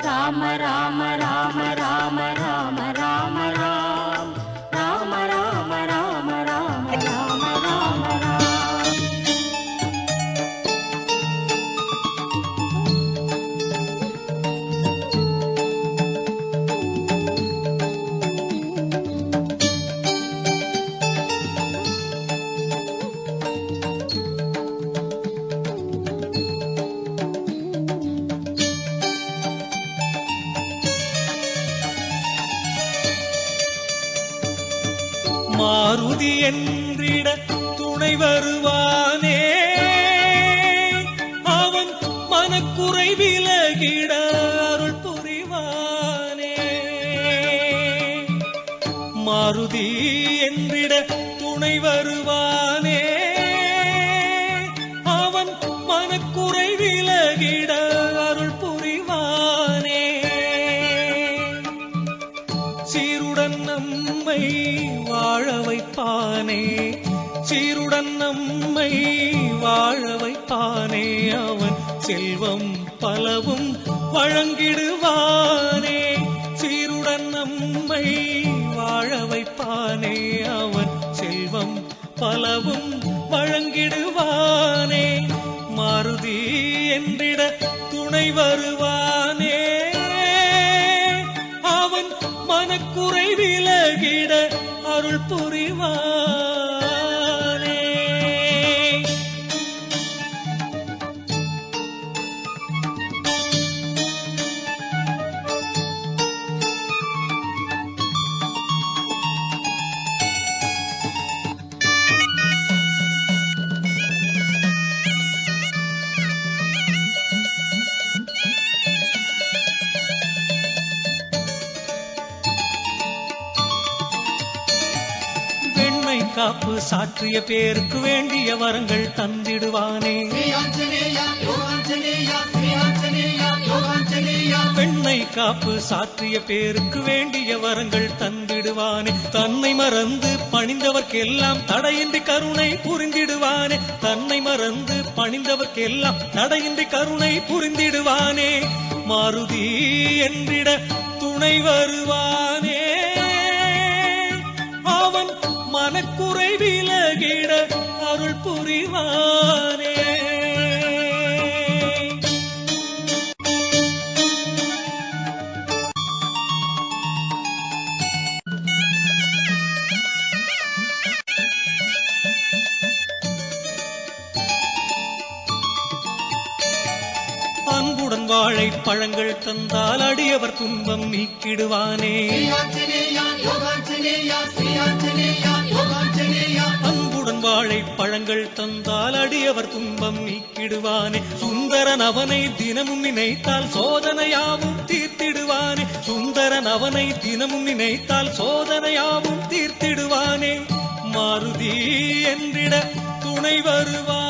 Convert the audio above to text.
ராம ராம ராம ராம ராம ராம ராம் ராம ராம ராம ராம ராம ராம ராம். மாருதி என்றிட துணை வருவானே, அவன் மனக்குறை விலகிட அருள் புரிவானே. மாருதி என்றிட துணை வருவானே, அவன் மனக்குறை விலகிட அருள் புரிவானே. சீருடன் நம்மை வாழ வைப்பானே, சீருடன் நம்மை வாழ வைப்பானே. அவன் செல்வம் பலவும் வழங்கிடுவானே, சீருடன் நம்மை வாழ வைப்பானே. அவன் செல்வம் பலவும் வழங்கிடுவானே. மாருதி என்றிட துணை வருவானே, அவன் மனக்குறை விலகிட அருள் புரிவானே. காப்பு சாற்றிய பேருக்கு வேண்டிய வரங்கள் தந்திடுவானே. பெண்ணை காப்பு சாற்றிய பேருக்கு வேண்டிய வரங்கள் தந்திடுவானே. தன்னை மறந்து பணிந்தவர்க்கெல்லாம் தடையின்றி கருணை புரிந்திடுவானே, தன்னை மறந்து பணிந்தவர்க்கெல்லாம் தடையின்றி கருணை புரிந்திடுவானே. மாருதி என்றிட துணை வருவானே, அவன் மனக்குறை விலகிட அருள் புரிவானே. அன்புடன் வாழை பழங்கள் தந்தால் அடியவர் துன்பம் நீக்கிடுவானே. அன்புடன் வாழை பழங்கள் தந்தால் அடியவர் துன்பம் நீக்கிடுவானே. சுந்தரன் அவனை தினமும் நினைத்தால் சோதனையாவும் தீர்த்திடுவானே, சுந்தரன் அவனை தினமும் நினைத்தால் சோதனையாவும் தீர்த்திடுவானே. மாருதி என்றிட துணை வருவான்.